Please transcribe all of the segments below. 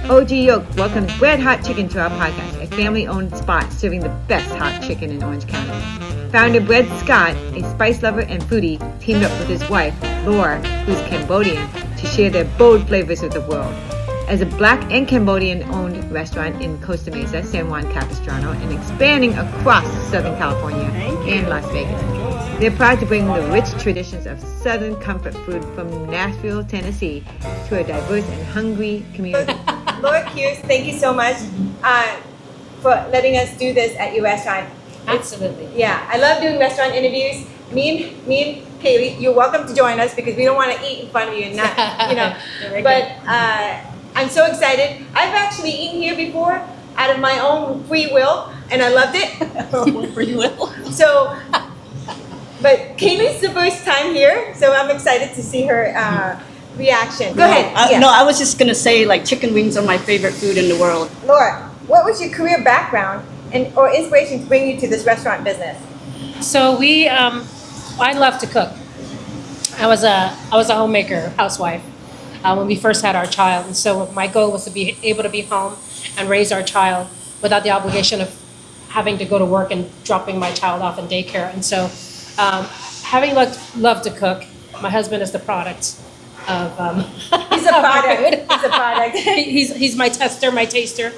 OG Yoke welcomes Bred Hot Chicken to our podcast, a family-owned spot serving the best hot chicken in Orange County. Founder Bred Scott, a spice lover and foodie, teamed up with his wife, Laura, who's Cambodian, to share their bold flavors with the world. As a Black and Cambodian-owned restaurant in Costa Mesa, San Juan Capistrano, and expanding across Southern California and Las Vegas, they're proud to bring the rich traditions of Southern comfort food from Nashville, Tennessee, to a diverse and hungry community. Laura KEARSE, thank you so much for letting us do this at your restaurant. Absolutely. Yeah, I love doing restaurant interviews. Me and Kaylee, you're welcome to join us because we don't want to eat in front of you and not, you know. But I'm so excited. I've actually eaten here before out of my own free will, and I loved it. Free will. So, but Kaylee's the first time here, so I'm excited to see her reaction. Go ahead. Yes. No, I was just gonna say, like, chicken wings are my favorite food in the world. Laura, what was your career background or inspiration to bring you to this restaurant business? So I love to cook. I was a homemaker, housewife, when we first had our child, and so my goal was to be able to be home and raise our child without the obligation of having to go to work and dropping my child off in daycare. And so, having loved to cook, my husband is the product of. He's a product. He's a product. He's my tester, my taster.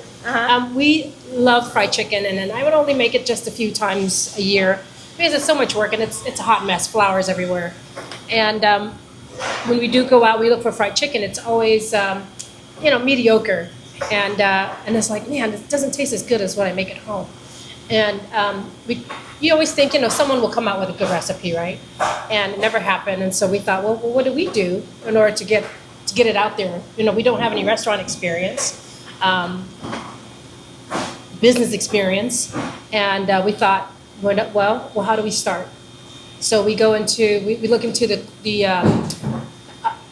We love fried chicken, and then I would only make it just a few times a year because it's so much work and it's a hot mess, flowers everywhere. And when we do go out, we look for fried chicken. It's always mediocre, and it's like, man, it doesn't taste as good as what I make at home. And you always think, someone will come out with a good recipe, right? And it never happened. And so we thought, well, what do we do in order to get it out there? We don't have any restaurant experience. Business experience, and we thought, well, how do we start? So we look into the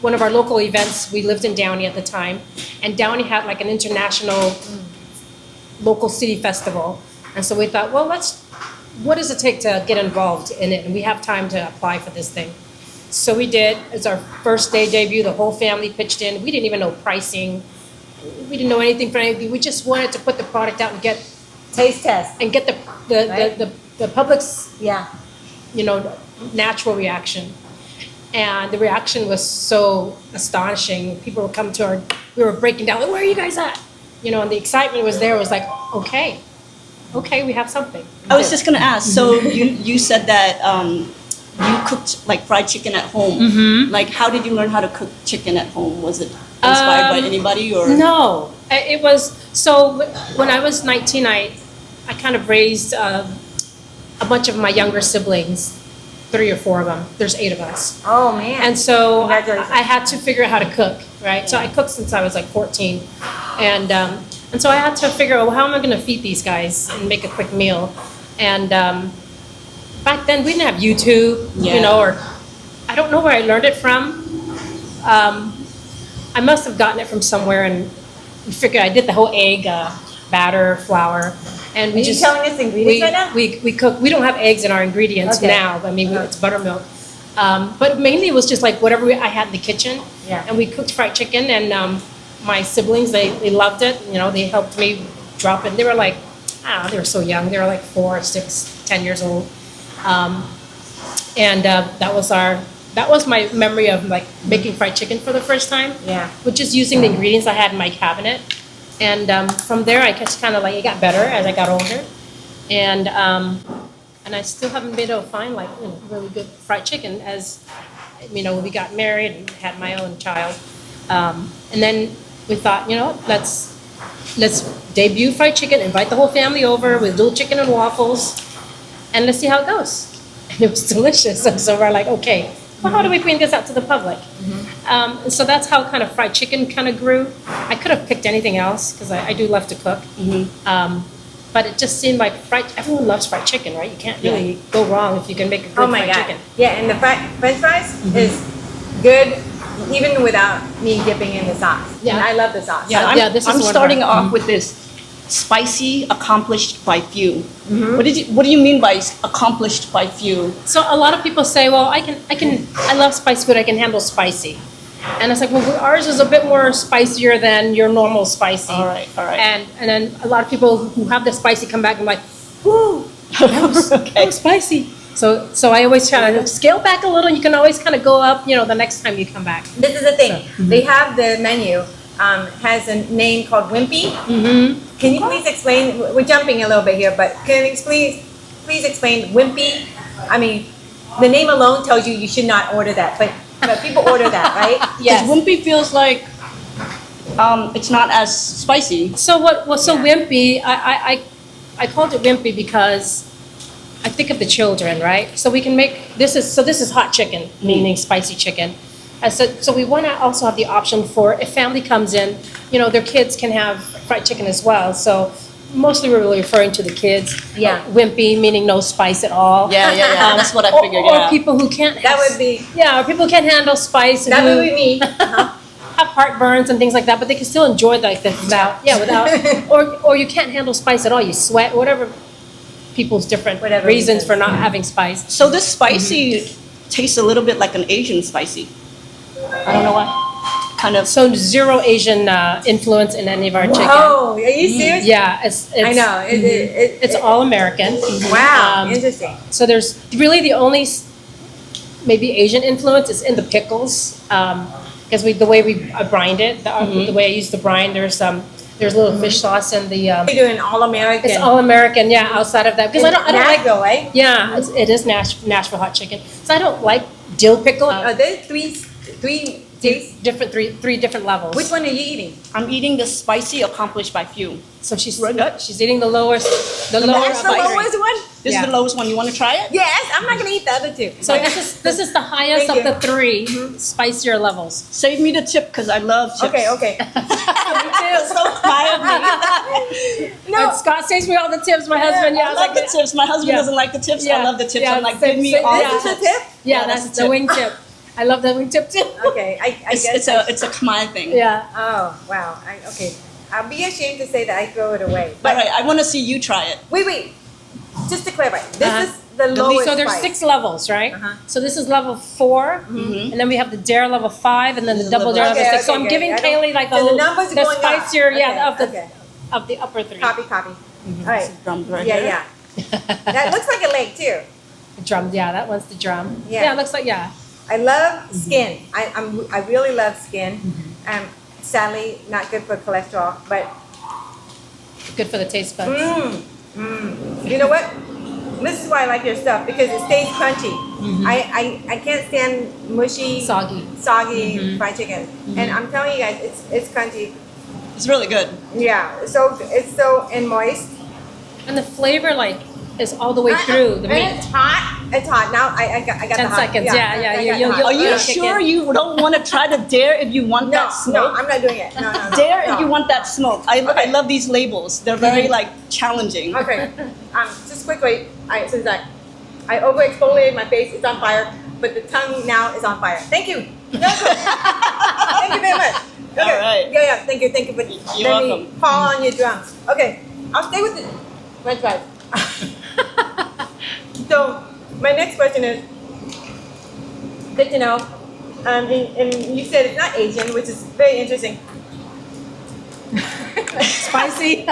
one of our local events. We lived in Downey at the time, and Downey had like an international local city festival, and so we thought, well, what does it take to get involved in it? And we have time to apply for this thing. So we did. It's our first day debut. The whole family pitched in. We didn't even know pricing. We didn't know anything for anything. We just wanted to put the product out and get Taste test. and get the public's natural reaction. And the reaction was so astonishing. People would come to we were breaking down, like, where are you guys at? And the excitement was there. It was like, okay, we have something. I was just gonna ask. So you said that you cooked like fried chicken at home. Mm-hmm. Like, how did you learn how to cook chicken at home? Was it inspired by anybody or? No, it was. So when I was 19, I kind of raised a bunch of my younger siblings, 3 or 4 of them. There's 8 of us. Oh man! And so Congratulations. I had to figure out how to cook, right? So I cooked since I was like 14, and so I had to figure out, well, how am I going to feed these guys and make a quick meal? And back then we didn't have YouTube, or I don't know where I learned it from. I must have gotten it from somewhere, and we figured I did the whole egg batter, flour, and Are you telling us ingredients right now? We cook. We don't have eggs in our ingredients now. I mean, it's buttermilk, but mainly it was just like whatever I had in the kitchen. Yeah. And we cooked fried chicken, and my siblings they loved it. They helped me drop it. They were like, they were so young. They were like 4, 6, 10 years old, and that was my memory of like making fried chicken for the first time. Yeah. Which is using the ingredients I had in my cabinet. And from there, I just kind of like, it got better as I got older. And I still haven't been able to find like really good fried chicken as, we got married and had my own child. And then we thought, let's debut fried chicken, invite the whole family over with little chicken and waffles, and let's see how it goes. And it was delicious. And so we're like, okay, well, how do we bring this out to the public? And so that's how kind of fried chicken kind of grew. I could have picked anything else because I do love to cook. But it just seemed like everyone loves fried chicken, right? You can't really go wrong if you can make a good fried chicken. Yeah, and the French fries is good even without me dipping in the sauce. Yeah. And I love the sauce. Yeah, this is I'm one starting part. off with this spicy, accomplished by few. What do you mean by accomplished by few? So a lot of people say, well, I love spicy food. I can handle spicy. And it's like, well, ours is a bit more spicier than your normal spicy. All right. And then a lot of people who have the spicy come back and like, whoo, that was spicy. So I always try to scale back a little. You can always kind of go up, the next time you come back. This is the thing. They have the menu has a name called Wimpy. Mm-hmm. Can you please explain? We're jumping a little bit here, but can you please explain Wimpy? I mean, the name alone tells you should not order that, but people order that, right? Yes. Wimpy feels like it's not as spicy. So Wimpy, I called it Wimpy because I think of the children, right? So we can make this is hot chicken, meaning spicy chicken. And so we want to also have the option for if family comes in, their kids can have fried chicken as well. So mostly we're really referring to the kids. Yeah. Wimpy meaning no spice at all. Yeah. That's what I figured. Or people who can't. That would be. Yeah, or people who can't handle spice. That would be me. Have heartburns and things like that, but they can still enjoy without or you can't handle spice at all. You sweat, whatever people's different reasons for not having spice. So this spicy tastes a little bit like an Asian spicy. I don't know why. Kind of. So zero Asian influence in any of our chicken. Oh, are you serious? Yeah, it's I know. it's all American. Wow, interesting. So there's really the only maybe Asian influence is in the pickles, because the way we brined it, the way I use the brine, there's a little fish sauce in the. You're doing all American. It's all American, yeah. Outside of that, because I don't like. Nashville, right? Yeah, it is Nashville hot chicken. So I don't like dill pickle. Are there three tastes? Three different levels. Which one are you eating? I'm eating the spicy accomplished by few. So she's eating the lowest. That's the lowest one? This is the lowest one. You want to try it? Yes, I'm not gonna eat the other two. So this is the highest Thank of the three spicier levels. Save me the tip because I love chips. Okay. Me too. So tired of me. No, Scott saves me all the tips. My husband, I love the tips. My husband doesn't like the tips. I love the tips. I'm like, give me all This the is tips. a tip? Yeah, that's the wing tip. I love the wing tip too. Okay, I guess It's a Khmer thing. Yeah. Oh wow. Okay. I'll be ashamed to say that I throw it away. All But right, I want to see you try it. wait. Just to clarify, this is the lowest. So there's spice. 6 levels, right? So this is level 4, and then we have the dare level 5, and then the double dare level 6. So I'm giving Kaylee like So the numbers are the going up. spicier, Okay. of the upper 3. Copy. All right. Drums right here. Yeah. That looks like a leg too. The drum, yeah, that one's the drum. Yeah. Yeah, it looks like I love skin. I really love skin. Sadly, not good for cholesterol, but good for the taste buds. you know what? This is why I like your stuff because it stays crunchy. I can't stand mushy, Soggy. fried chicken. And I'm telling you guys, it's crunchy. It's really good. Yeah, it's so and moist. And the flavor is all the way through the meat. And it's hot. It's hot. Now I got 10 the hot. seconds, yeah. I got the hot. Are you Yeah. sure you don't want to try to dare if you want that No, smoke? I'm not doing it. No. Dare no. if you want that smoke. I love these labels. They're very challenging. Okay. Just quickly, since I over exfoliated my face, it's on fire, but the tongue now is on fire. Thank you. Thank you very much. Okay. All right. Yeah. Thank you. But You're let me welcome. call on your drums. Okay. I'll stay with the French fries. So my next question is good to know. And you said it's not Asian, which is very interesting. Spicy.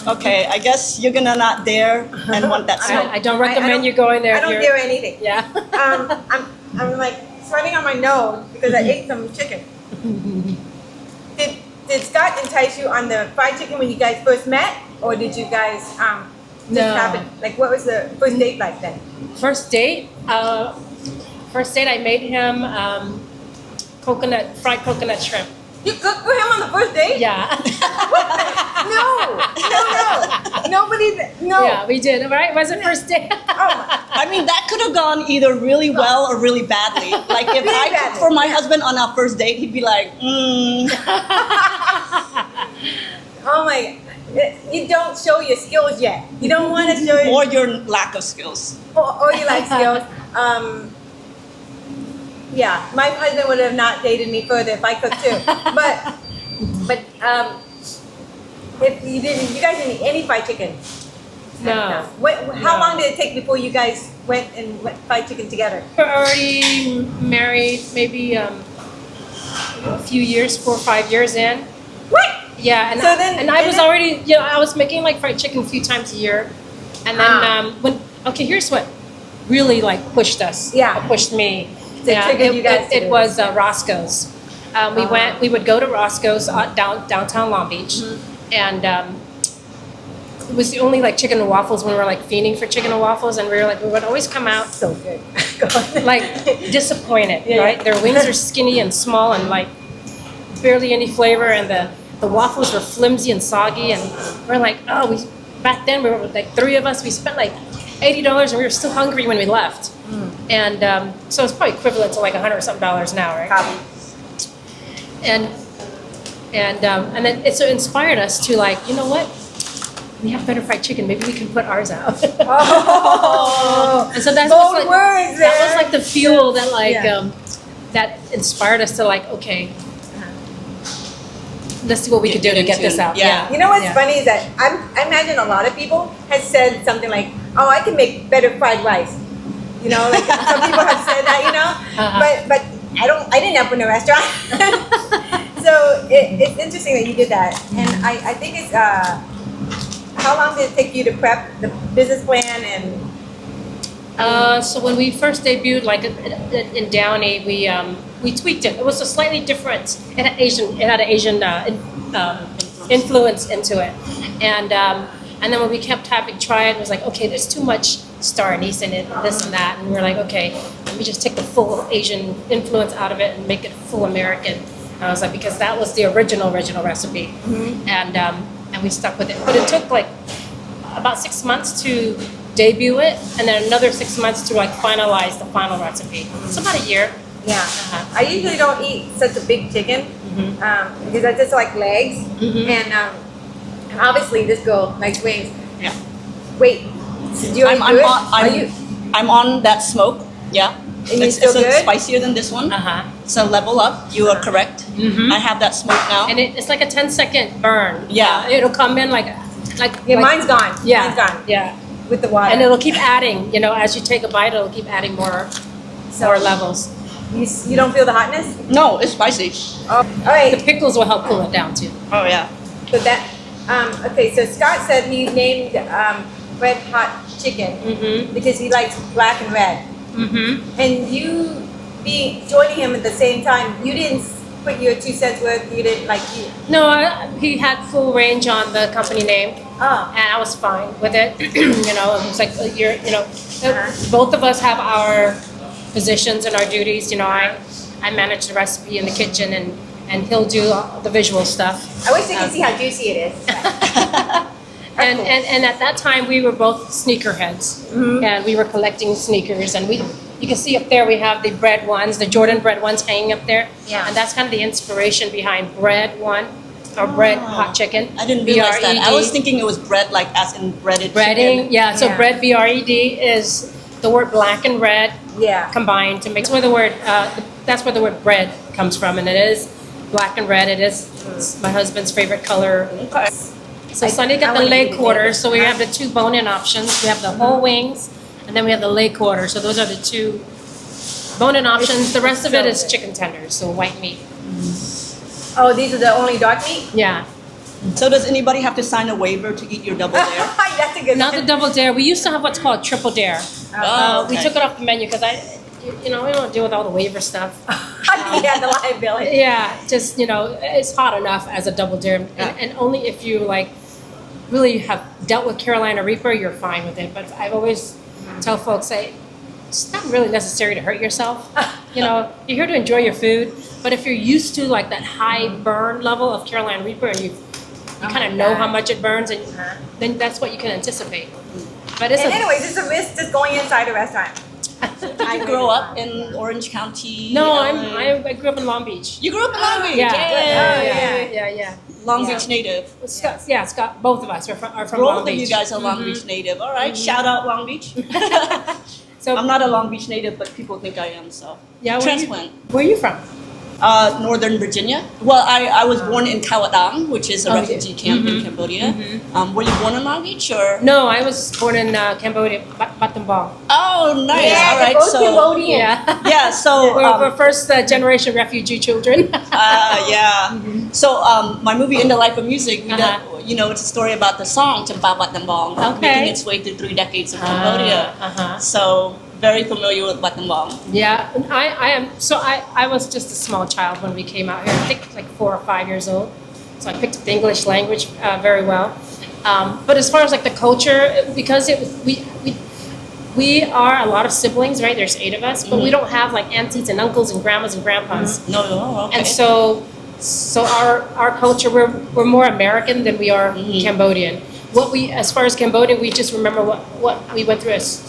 Okay, I guess you're gonna not dare and want that smoke. I don't recommend you going there. I don't dare anything. Yeah. I'm like sweating on my nose because I ate some chicken. Did Scott entice you on the fried chicken when you guys first met, or did you guys just happen? Like, what was the first date like then? First date, I made him fried coconut shrimp. You cooked for him on the first date? Yeah. No. Nobody. No. Yeah, we did. Right? It was the first date. I mean, that could have gone either really well or really badly. Like if I cooked for my husband on our first date, he'd be like, Oh my. You don't show your skills yet. You don't want to show or your lack of skills. or you like skills. Yeah, my husband would have not dated me further if I cooked too. But if you guys didn't eat any fried chicken. No. How long did it take before you guys went fried chicken together? We're already married maybe a few years, 4 or 5 years in. What? Yeah, and So then- and I and was then- already, I was making like fried chicken a few times a year, and then here's what really like pushed us. Yeah. Pushed me. That triggered you guys to It do was Roscoe's. We would go to Roscoe's downtown Long Beach, and it was the only like chicken and waffles when we were like fiending for chicken and waffles, and we would always come out So good. Go on. like disappointed, Yeah, right? yeah. Their wings are skinny and small and like barely any flavor, and the waffles were flimsy and soggy, and we're like, back then we were like 3 of us, we spent like $80 and we were still hungry when we left. And so it's probably equivalent to like $100 something now, right? Probably. And then it so inspired us to like, you know what? We have better fried chicken. Maybe we can put ours out. Oh, And so that's bold like, words that was there. like the fuel that like Yeah. that inspired us to like, okay, let's see what we could do to get this out. Yeah. You know what's Yeah. funny is that I imagine a lot of people have said something like, "Oh, I can make better fried rice." You know, like some people have said that. You know, but I didn't open a restaurant, so it's interesting that you did that, and I think it's how long did it take you to prep the business plan and? So when we first debuted, like in Downey, we tweaked it. It was a slightly different. It had an Asian influence into it, and then when we kept having tried, it was like, okay, there's too much star anise in it, this and that, and we're like, okay, let me just take the full Asian influence out of it and make it full American. And I was like, because that was the original recipe, and we stuck with it. But it took like about 6 months to debut it, and then another 6 months to like finalize the final recipe. So about a year. Yeah, I usually don't eat such a big chicken because I just like legs, and obviously this girl likes wings. Yeah. Wait, do you I'm do it? on, Are you? I'm on that smoke. Yeah. And you It's still good? spicier than this one. So level up. You are correct. I have that smoke now. And it's like a 10-second burn. Yeah. It'll come in like Yeah, mine's gone. yeah, Mine's gone yeah. with the water. And it'll keep adding, as you take a bite, it'll keep adding more levels. You don't feel the hotness? No, it's spicy. Oh, all The right. pickles will help cool it down too. Oh yeah. So that okay. So Scott said he named Red Hot Chicken because he likes black and red. And you joining him at the same time, you didn't put your 2 cents worth. You didn't like you. No, he had full range on the company name. Oh. And I was fine with it. It was like both of us have our positions and our duties. I manage the recipe in the kitchen, and he'll do the visual stuff. I wish they could see how juicy it is. And at that time we were both sneakerheads, and we were collecting sneakers, and you can see up there we have the Bred ones, the Jordan Bred ones hanging up there. Yeah. And that's kind of the inspiration behind Bred one, or Bred hot chicken. I didn't realize that. I was BRED. thinking it was bread, like as in breaded Breading, chicken. yeah. So Yeah. Bred, BRED, is the word black and red Yeah. combined to make. That's where the word bread comes from, and it is black and red. It's my husband's favorite color. Okay. So Sunny got I the wanna leg eat it. quarters. So we have the 2 bone-in options. We have the whole wings, and then we have the leg quarter. So those are the 2 bone-in options. The rest of it is chicken tenders, so white meat. Oh, these are the only dark meat? Yeah. So does anybody have to sign a waiver to eat your double dare? That's a good Not the one. double dare. We used to have what's called triple dare. Oh, We okay. took it off the menu because we don't deal with all the waiver stuff. Yeah, the liability. Yeah, just it's hot enough as a double dare, and only if you like really have dealt with Carolina Reaper, you're fine with it. But I always tell folks, it's not really necessary to hurt yourself. You're here to enjoy your food. But if you're used to like that high burn level of Carolina Reaper, and you kind of know how much it burns, and then that's what you can anticipate. But it's And anyways, it's a risk just going inside a restaurant. Did you grow up in Orange County? no, LA? I grew up in Long Beach. You grew up in Long Beach? Yeah. Long Yeah. Beach native. Scott, both of us are from Both Long of Beach. you guys are Long Beach native. All right, shout out Long Beach. So I'm not a Long Beach native, but people think I am, so. yeah, Transplant. Where are you from? Northern Virginia. Well, I was born in Khao Dang, which is a refugee camp in Cambodia. Were you born in Long Beach or? No, I was born in Cambodia, Battambang. Oh, nice. Yeah, All right. both So Cambodian. Yeah. yeah. So We're first generation refugee children. yeah. So my movie In the Life of Music, Uh-huh. it's a story about the song Champa Bat Dambong Okay. making its way through 3 decades of Cambodia. Uh-huh. So very familiar with Bat Dambong. Yeah, and I am. So I was just a small child when we came out here. I think like 4 or 5 years old. So I picked up the English language very well. But as far as like the culture, because we are a lot of siblings, right? There's 8 of us, but we don't have like aunties and uncles and grandmas and grandpas. No, okay. And so our culture, we're more American than we are Cambodian. As far as Cambodian, we just remember what we went through as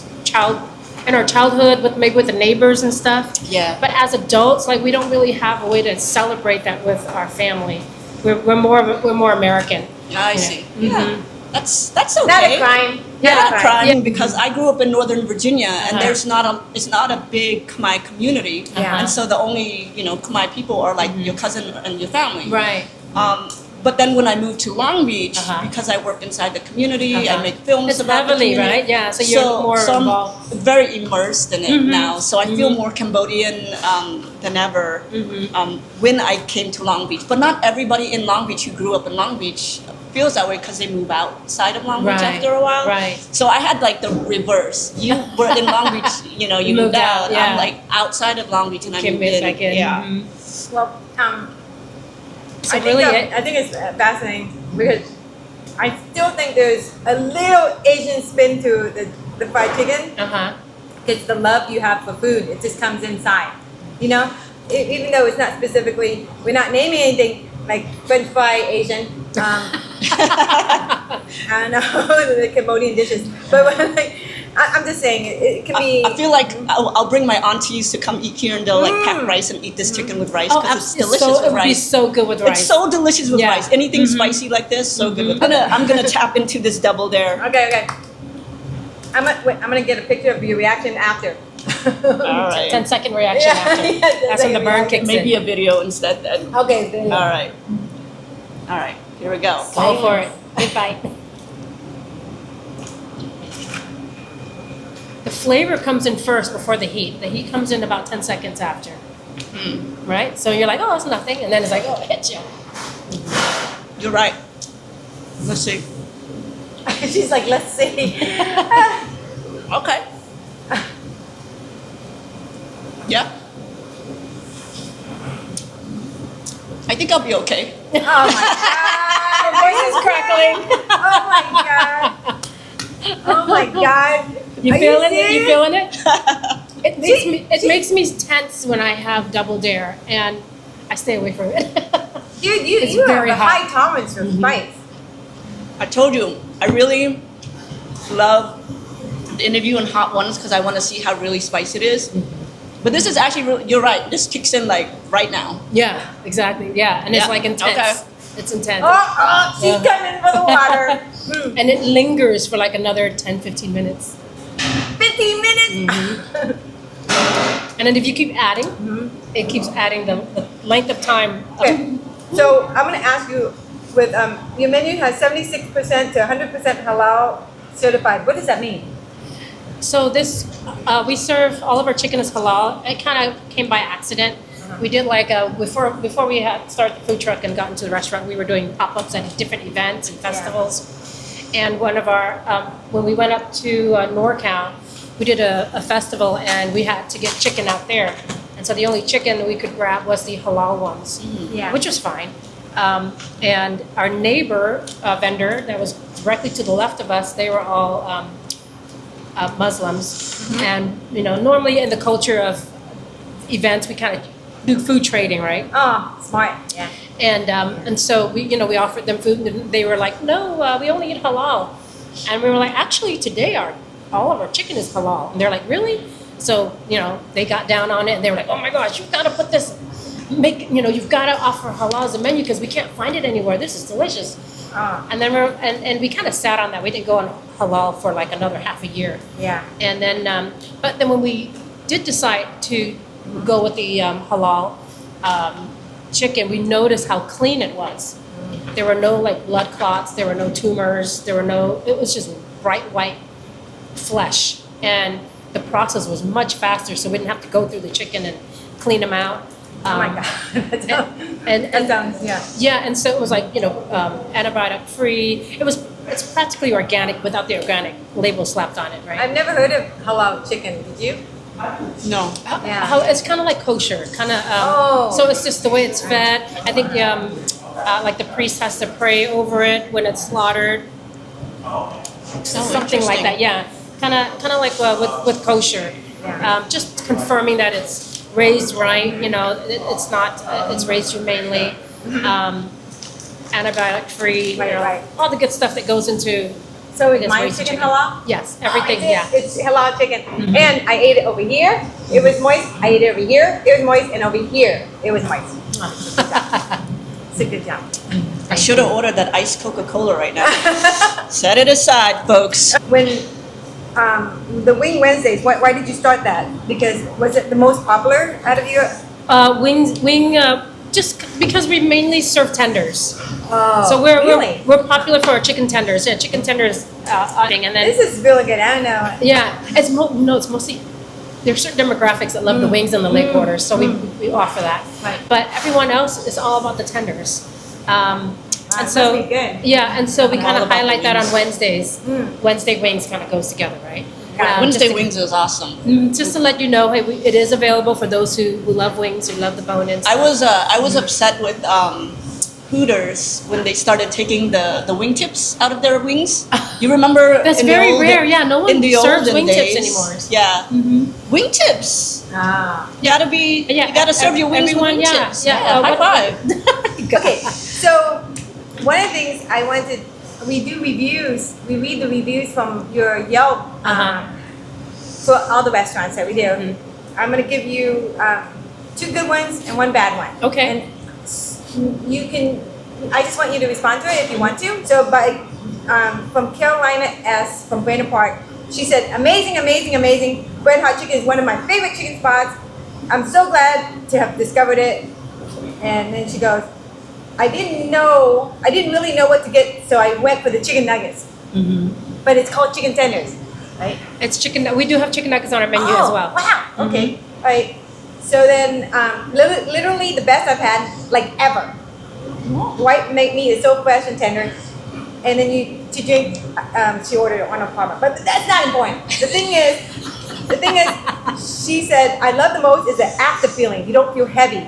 in our childhood with the neighbors and stuff. Yeah. But as adults, like we don't really have a way to celebrate that with our family. We're more American. I see. Yeah. That's okay. Not a crime. Not a crime Yeah. because I grew up in Northern Virginia and it's not a big Khmer community. Yeah. And so the only, Khmer people are like your cousin and your family. Right. But then when I moved to Long Beach, because I work inside the community, I make films It's about heavily, the community. right? Yeah, so you're more I'm involved. very immersed in it now. So I feel more Cambodian than ever when I came to Long Beach. But not everybody in Long Beach who grew up in Long Beach feels that way because they move outside of Long Beach Right, after a while. right. So I had like the reverse. You were in Long Beach, you moved out. yeah. I'm like outside of Long Beach and I Came moved in. back in. Yeah. Well, So really, I think it's fascinating because I still think there's a little Asian spin to the fried chicken. It's the love you have for food. It just comes inside, even though it's not specifically, we're not naming anything like French fry Asian. I don't know the Cambodian dishes, but I'm just saying it can be. I feel like I'll bring my aunties to come eat here and they'll like pack rice and eat this chicken with rice because it's delicious with It would be rice. so good with rice. It's so delicious with Yeah. rice. Anything spicy like this, so good with. I'm gonna tap into this double dare. Okay. I'm gonna get a picture of your reaction after. All right. 10-second reaction after. That's when the burn kicks Maybe in. a video instead then. Okay. There you go. All right. All right. Here we go. Go for it. Good bite. The flavor comes in first before the heat. The heat comes in about 10 seconds after. Right? So you're like, oh, it's nothing. And then it's like, oh, it hits you. You're right. Let's see. She's like, let's see. Okay. Yeah. I think I'll be okay. Oh my god! Your voice is crackling. Oh my god! Oh my god! You Are feeling it? You serious? feeling it? It makes me tense when I have double dare, and I stay away from it. Dude, It's you have very a hot. high tolerance for spice. I told you, I really love the interview in Hot Ones because I want to see how really spicy it is. But this is actually really, you're right. This kicks in like right now. Yeah, exactly. Yeah, and it's Yeah, like intense. okay. It's intense. She's coming for the water. And it lingers for like another 10, 15 minutes. 15 minutes. And then if you keep adding, it keeps adding the length of time. Okay, so I'm gonna ask you, with your menu has 76% to 100% halal certified. What does that mean? So this, we serve all of our chicken is halal. It kind of came by accident. We did like before we had started the food truck and got into the restaurant, we were doing pop-ups at different events and festivals. And one of our, when we went up to NorCal, we did a festival and we had to get chicken out there. And so the only chicken we could grab was the halal ones, which was fine. And our neighbor vendor that was directly to the left of us, they were all Muslims. And, normally in the culture of events, we kind of do food trading, right? Oh, smart. Yeah. And so we offered them food, and they were like, no, we only eat halal. And we were like, actually, today all of our chicken is halal. And they're like, really? So they got down on it, and they were like, oh my gosh, you've got to put this, you've got to offer halal as a menu because we can't find it anywhere. This is delicious. And then and we kind of sat on that. We didn't go on halal for like another half a year. Yeah. And then, but then when we did decide to go with the halal, chicken, we noticed how clean it was. There were no like blood clots, there were no tumors, it was just bright white flesh. And the process was much faster, so we didn't have to go through the chicken and clean them out. Oh my God. That sounds, yeah. Yeah, and so it was like, antibiotic free. It's practically organic without the organic label slapped on it, right? I've never heard of halal chicken. Did you? No. Yeah. It's kind of like kosher, kind of. Oh. So it's just the way it's fed. I think like the priest has to pray over it when it's slaughtered. Something like that, yeah. Kind of like with kosher. Yeah. Just confirming that it's raised right. It's not. It's raised humanely. Antibiotic free. Right. All the good stuff that goes into. So is Yes, my raised chicken chicken. halal? Yes, everything. I did. Yeah. It's halal chicken. And I ate it over here. It was moist. I ate it over here. It was moist. And over here, it was moist. It's a good job. I should have ordered that iced Coca-Cola right now. Set it aside, folks. When the Wing Wednesdays, why did you start that? Because was it the most popular out of your? Just because we mainly serve tenders. Oh, So really? we're popular for our chicken tenders. Yeah, chicken tenders. And then This is really good. I don't know. yeah, it's mostly there's certain demographics that love the wings and the leg quarters, so we offer that. Right. But everyone else is all about the tenders. And must so be good. yeah, and so we I'm kind all of about the highlight that on wings. Wednesdays. Wednesday wings kind of goes together, right? Wednesday just to- wings is awesome. Just to let you know, hey, it is available for those who love wings, who love the bone and I stuff. was upset with Hooters when they started taking the wingtips out of their wings. You remember? That's in the very olden- rare. Yeah, no one in the serves olden wingtips days, anymore. Yeah, wingtips. Ah. You gotta be. Yeah, you gotta serve your wings everyone, with yeah, wingtips. yeah, high five. Okay, so one of the things I wanted, we do reviews. We read the reviews from your Yelp for all the restaurants that we do. I'm going to give you 2 good ones and 1 bad one. Okay. And you can. I just want you to respond to it if you want to. So from Carolina S from Brandon Park, she said, "Amazing, amazing, amazing. Bread Hot Chicken is one of my favorite chicken spots. I'm so glad to have discovered it." And then she goes, I didn't really know what to get, so I went for the chicken nuggets. But it's called chicken tenders, right? It's chicken. We do have chicken nuggets on our menu as well. Wow. Okay. All right. So then, literally the best I've had, like ever. White meat is so fresh and tender. And then to drink, she ordered it on a parma. But that's not important. The thing is, she said, I love the most is the after feeling. You don't feel heavy.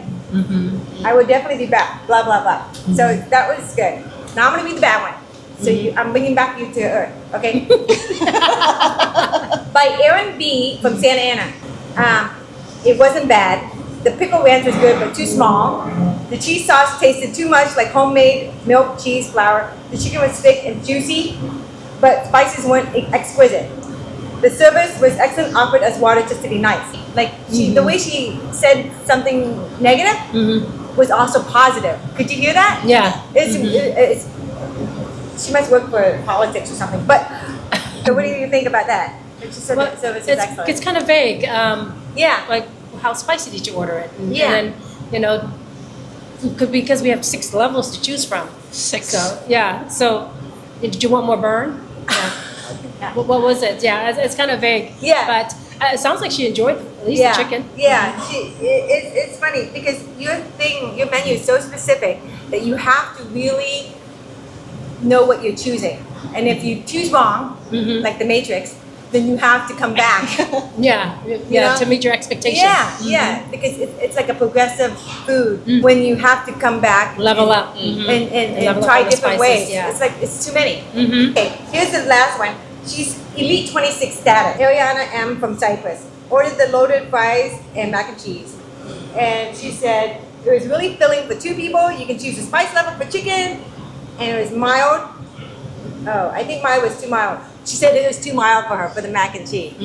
I would definitely be back. Blah blah blah. So that was good. Now I'm gonna read the bad one. So I'm bringing back you to earth. Okay. By Aaron B from Santa Ana. It wasn't bad. The pickle ranch was good, but too small. The cheese sauce tasted too much like homemade milk, cheese, flour. The chicken was thick and juicy, but spices weren't exquisite. The service was excellent, offered us water just to be nice. Like the way she said something negative was also positive. Could you hear that? Yeah. She must work for politics or something. But so what do you think about that? She said Well, the service is excellent. it's kind of vague. Yeah. Like, how spicy did you order it? Yeah. And then, because we have 6 levels to choose from. 6. So, yeah. So, did you want more burn? Yeah. What was it? Yeah, it's kind of vague. Yeah. But it sounds like she enjoyed at least the chicken. Yeah, it's funny because your menu is so specific that you have to really know what you're choosing. And if you choose wrong, like the Matrix, then you have to come back. Yeah, know? to meet your expectations. Yeah, because it's like a progressive food when you have to come back, Level up. and Level up try on the different spices, ways. yeah. It's like it's too many. Okay, here's the last one. She's Elite 26 status. Ariana M from Cyprus ordered the loaded fries and mac and cheese, and she said it was really filling for 2 people. You can choose the spice level for chicken, and it was mild. Oh, I think mine was too mild. She said it was too mild for her for the mac and cheese.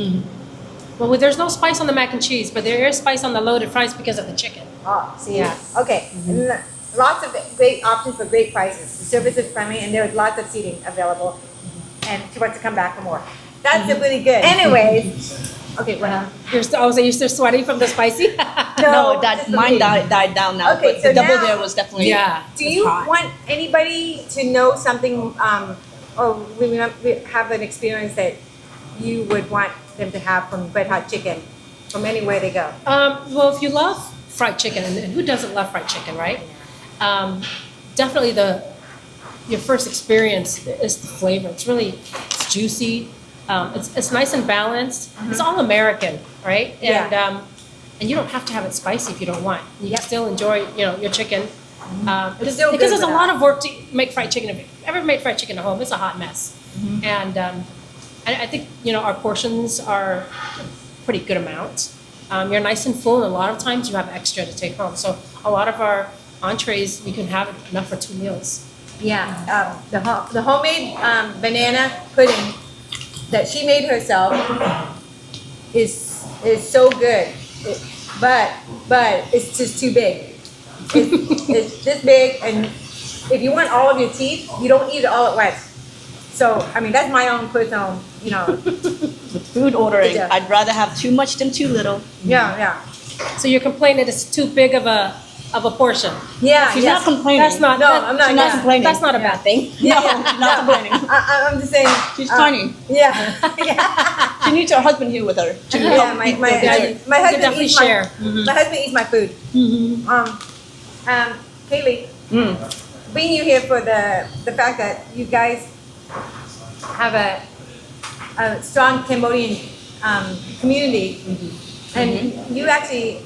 Well, there's no spice on the mac and cheese, but there is spice on the loaded fries because of the chicken. Oh, see, Yeah. Okay, and lots of great options for great prices. The service is friendly, and there was lots of seating available. And she wants to come back for more. That's really good. Anyways, okay, well, You're still sweaty from the spicy? No, that just the mine meat. died down now. Okay, but so the double now- there was definitely. Yeah. Do it's you hot. want anybody to know something, or we have an experience that you would want them to have from Red Hot Chicken, from anywhere they go? Well, if you love fried chicken, and who doesn't love fried chicken, right? Definitely your first experience is the flavor. It's juicy. It's nice and balanced. It's all American, right? And Yeah. and you don't have to have it spicy if you don't want. You can still enjoy, your chicken. Because still good there's a without. lot of work to make fried chicken. If you've ever made fried chicken at home, it's a hot mess. And I think our portions are a pretty good amount. You're nice and full, and a lot of times you have extra to take home. So a lot of our entrees, you can have enough for 2 meals. Yeah, the homemade banana pudding that she made herself is so good, but it's just too big. It's this big, and if you want all of your teeth, you don't eat it all at once. So I mean, that's my own personal, With food ordering, Yeah. I'd rather have too much than too little. yeah. So you're complaining that it's too big of a portion. Yeah, She's yes. not complaining. That's not. No, that- I'm not. She's not yeah. complaining. That's not a bad thing. No, she's not complaining. I'm just saying. She's tiny. Yeah, yeah. She needs her husband here with her to Yeah, help my eat the dessert. my husband definitely eats share. my husband eats my food. Kaylee, bringing you here for the fact that you guys have a strong Cambodian community, and you actually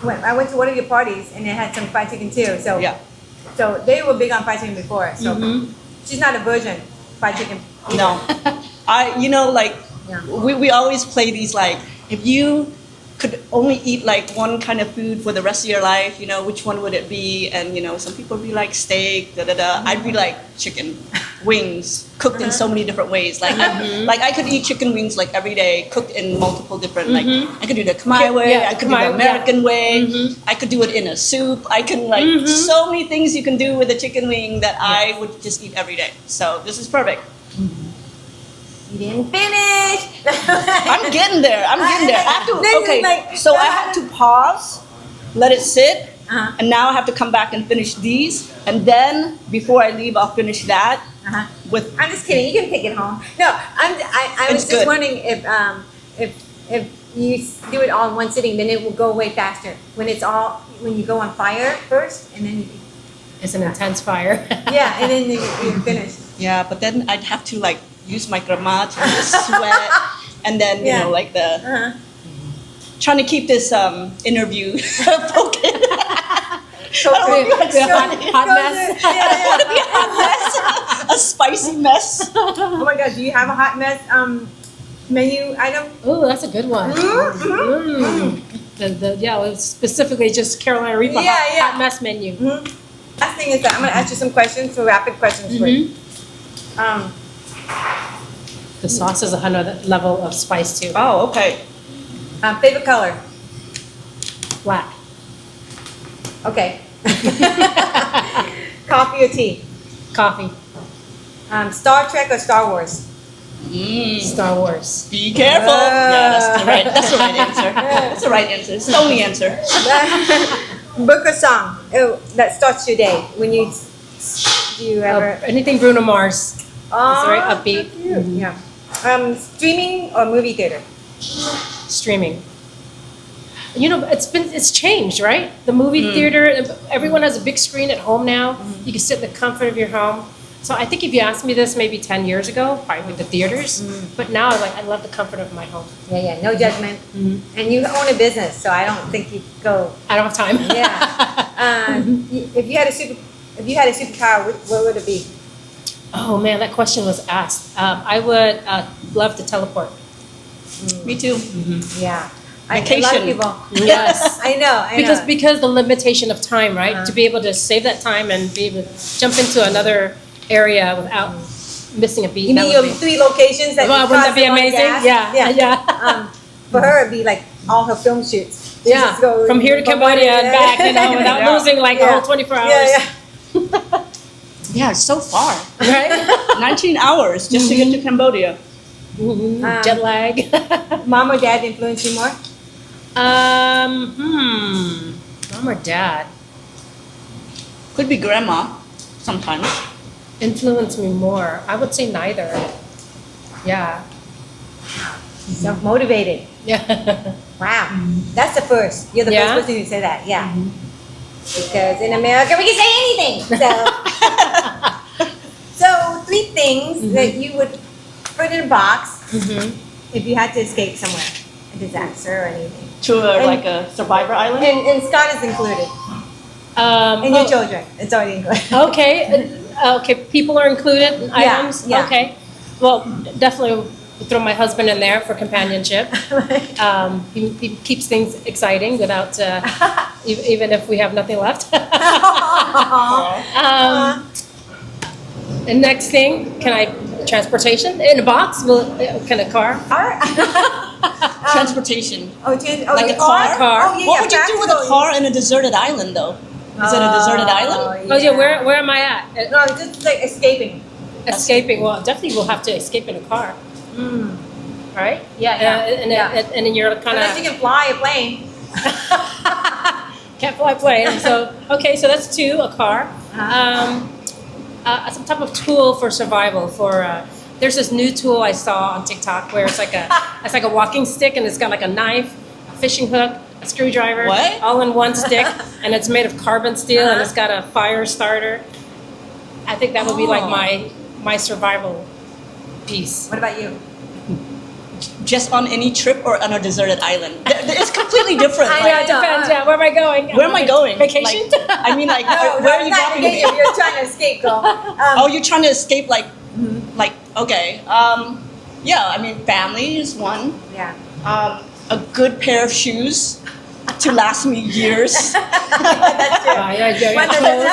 I went to one of your parties and it had some fried chicken too. So Yeah. so they were big on fried chicken before. So she's not a virgin fried chicken. No, Yeah. we always play these like, if you could only eat like one kind of food for the rest of your life, which one would it be? And some people be like steak, I'd be like chicken wings cooked in so many different ways. Like I could eat chicken wings like every day, cooked in multiple different like I could do the Khmer way, Yeah, I could do Khmer, the American way, I could do it in a soup. I can so many things you can do with a chicken wing that I would just eat every day. So this is perfect. You didn't finish. I'm getting there. I have to, This is okay, like- so I had to pause, let it sit, Uh-huh. and now I have to come back and finish these. And then before I leave, I'll finish that with. I'm just kidding. You can take it home. No, I was It's just good. wondering if you do it all in one sitting, then it will go way faster. When you go on fire first, and then It's an intense fire. yeah, and then you finish. Yeah, but then I'd have to like use my grandma to sweat, and then Yeah. like the Uh-huh. trying to keep this interview focused. So I don't want to be like The hot so mess. good. a spicy mess. Oh my God, do you have a hot mess menu item? Oh, that's a good one. It was specifically just Carolina Reaper Yeah, yeah. hot mess menu. Last thing is that I'm going to ask you some questions, some rapid questions for you. The sauce is another level of spice too. Oh, okay. Favorite color? Black. Okay. Coffee or tea? Coffee. Star Trek or Star Wars? Star Wars. Be careful. Yeah, that's the right answer. That's the right answer. It's the only answer. Book or song that starts your day when you do you ever Anything Bruno Mars. It's very upbeat. so cute. Yeah. Streaming or movie theater? Streaming. It's changed, right? The movie theater, everyone has a big screen at home now. You can sit in the comfort of your home. So I think if you asked me this maybe 10 years ago, probably with the theaters, but now I love the comfort of my home. Yeah, no judgment. And you own a business, so I don't think you go. I don't have time. Yeah. If you had a superpower, what would it be? Oh man, that question was asked. I would love to teleport. Me too. Yeah. Vacation. A lot of people. Yes. I know. Because the limitation of time, right? To be able to save that time and be able to jump into another area without missing a beat. You that mean would your be- 3 locations that Well, you wouldn't that be cross in one amazing? gas? Yeah. For her, it'd be like all her film shoots. She Yeah, just go from here to from one Cambodia and back, without Yeah. losing like a whole 24 hours. Yeah. Yeah, it's so far. Right? 19 hours just to get to Cambodia. Jet lag. Mom or dad influence you more? Mom or dad Could be grandma sometimes. influenced me more. I would say neither. Yeah. Self-motivated. Yeah. Wow. That's the first. You're the Yeah? first person to say that. Yeah. Because in America, we can say anything. So 3 things that you would put in a box if you had to escape somewhere, a disaster or anything. To And- like a survivor island. And Scott is included. And your children. It's already included. Okay. Okay. People are included in Yeah, items. yeah. Okay. Well, definitely throw my husband in there for companionship. He keeps things exciting without even if we have nothing left. And next thing, transportation in a box? Can a car? Transportation. Like Like a a car? Car. Oh, yeah, What would you do with a practical. car in a deserted island, though? Is it a deserted island? Oh yeah, where am I at? No, just like escaping. Escaping. Well, definitely we'll have to escape in a car. Right? And then you're kind Unless you of can fly a plane. can't fly plane. So okay, so that's 2, a car. Some type of tool for survival. There's this new tool I saw on TikTok where it's like a walking stick and it's got like a knife, a fishing hook, a screwdriver, What? all in one stick, and it's made of carbon steel and it's got a fire starter. I think that would be like my survival piece. What about you? Just on any trip or on a deserted island? It's completely different. I like, know. Depends. Yeah, where am I going? Where am I going? Vacation. Like, I mean, like, No, where are you not walking me? negative. You're trying to escape, girl. Oh, you're trying to escape, like, okay. Yeah, I mean, family is one. Yeah. A good pair of shoes to last me years. That's true. Yeah. When Clothes, there's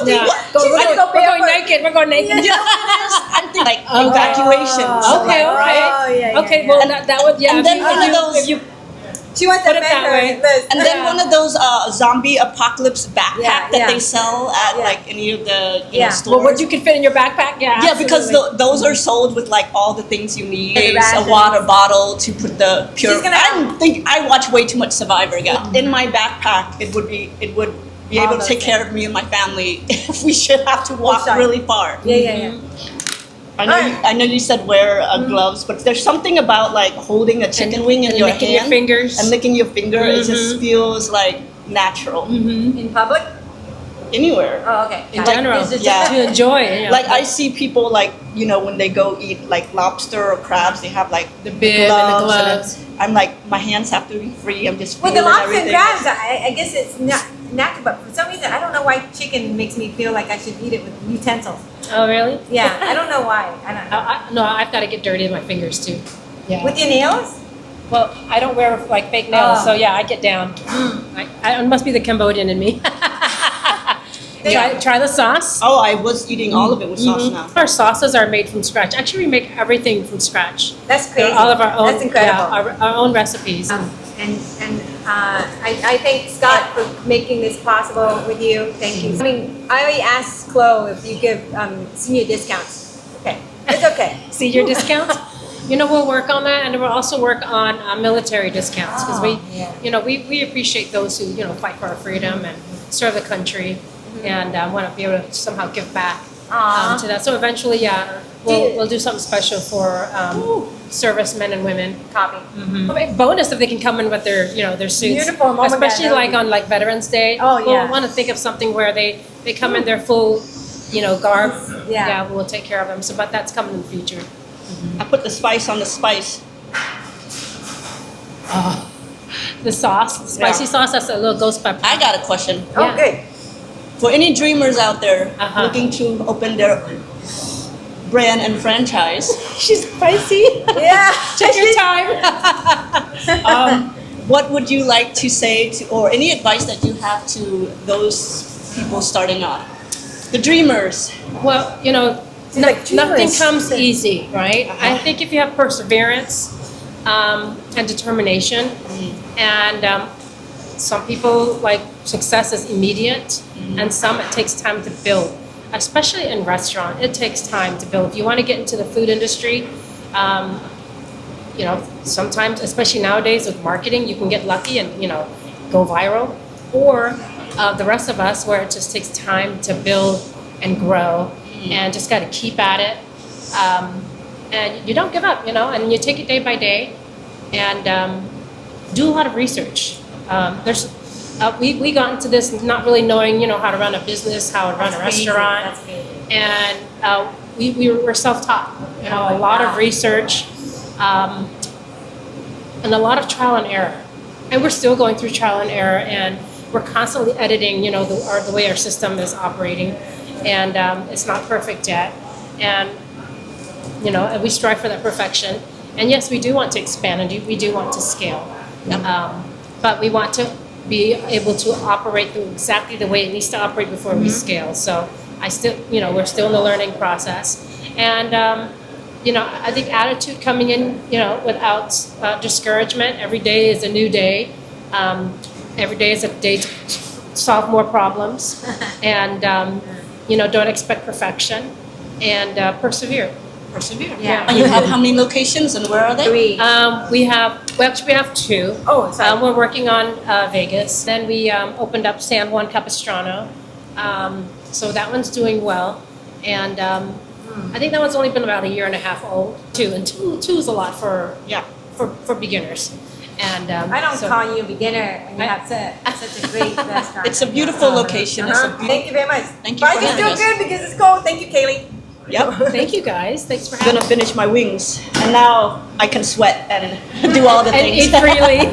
yeah. Yeah. We're going naked. You know what it is? I'm thinking, like, evacuations. Okay. Oh, yeah, Okay. yeah, Well, yeah. that would And then one of those- if you She wants to Put it amend that her way. list. And then one of those zombie apocalypse backpack Yeah, that yeah. they sell at Yeah. like any of the Yeah. stores. well, what you can fit in your backpack? Yeah. Yeah, because absolutely. those are sold with like all the things you need. And the A rations. water bottle to put the pure. She's gonna I watch way too much Survivor. Yeah. In my backpack, it would be All able to those take care of me and my family if we should have to walk shot. really far. Yeah. I know you said wear gloves, but there's something about like holding a chicken wing in and your licking hand your fingers. and licking your finger. It just feels like natural In public? anywhere. Oh, okay. in Got it. general, It's just- Yeah. to enjoy. You know, Like I see people like when they go eat like lobster or crabs, they have like the bib and the gloves. I'm like my hands have to be free. I'm just With feeling the lobster and everything. crabs, I guess it's not natural, but for some reason, I don't know why chicken makes me feel like I should eat it with utensils. Oh, really? Yeah, I don't know why. I don't know. No, I've got to get dirty in my fingers too. Yeah. With your nails? Well, I don't wear like fake nails, Oh. so yeah, I get down. It must be the Cambodian in me. Try the sauce. Oh, I was eating all of it with sauce now. Our sauces are made from scratch. Actually, we make everything from scratch. That's crazy. They're all of our own. That's incredible. Yeah, our own recipes. I thank Scott for making this possible with you. Thank you. I mean, I already asked Chloe if you give senior discounts. Okay, it's okay. See your discounts. We'll work on that, and we'll also work on military discounts because we appreciate those who fight for our freedom and serve the country, and want to be able to somehow give back to that. So eventually, we'll do something special for servicemen and women. Copy. Bonus if they can come in with their suits, Uniform, oh my God, especially that would like be- on like Veterans Day. Oh, yeah. We'll want to think of something where they come in their full garb. Yeah. We'll take care of them. So, but that's coming in the future. I put the spice on the spice. The sauce, spicy sauce. That's a little ghost pepper. I got a question. Oh, Yeah. good. For any dreamers out there looking to open their brand and franchise, She's spicy. Yeah. Take your time. what would you like to say or any advice that you have to those people starting out? The dreamers. Well, like nothing tourists. comes easy, right? I think if you have perseverance and determination, and some people like success is immediate, and some it takes time to build. Especially in restaurant, it takes time to build. If you want to get into the food industry, you know, sometimes, especially nowadays with marketing, you can get lucky and, you know, go viral. Or the rest of us, where it just takes time to build and grow, and just got to keep at it. And you don't give up, you know, and you take it day by day, and do a lot of research. We got into this not really knowing, you know, how to run a business, how to run a restaurant, and we were self-taught. You know, a lot of research, and a lot of trial and error. And we're still going through trial and error, and we're constantly editing, you know, the way our system is operating, and it's not perfect yet. And you know, and we strive for that perfection. And yes, we do want to expand, and we do want to scale. Yep. But we want to be able to operate exactly the way it needs to operate before we scale. So you know, we're still in the learning process. And you know, I think attitude coming in, you know, without discouragement. Every day is a new day. Every day is a day to solve more problems. And you know, don't expect perfection, and persevere. Persevere. Yeah. And you have how many locations, and where are they? 3. We have 2. Oh, sorry. We're working on Vegas. Then we opened up San Juan Capistrano. So that one's doing well. And I think that one's only been about 1.5 years old, too. And two is a lot for beginners. And I don't so- call you a beginner when you have such a great restaurant. It's a beautiful location. It's a beautiful. Thank you very much. Thank you But for I can having do us. good because it's cold. Thank you, Kaylee. Yep. Thank you, guys. Thanks for I'm having gonna finish my wings, and now I can sweat and do all the and things. eat freely.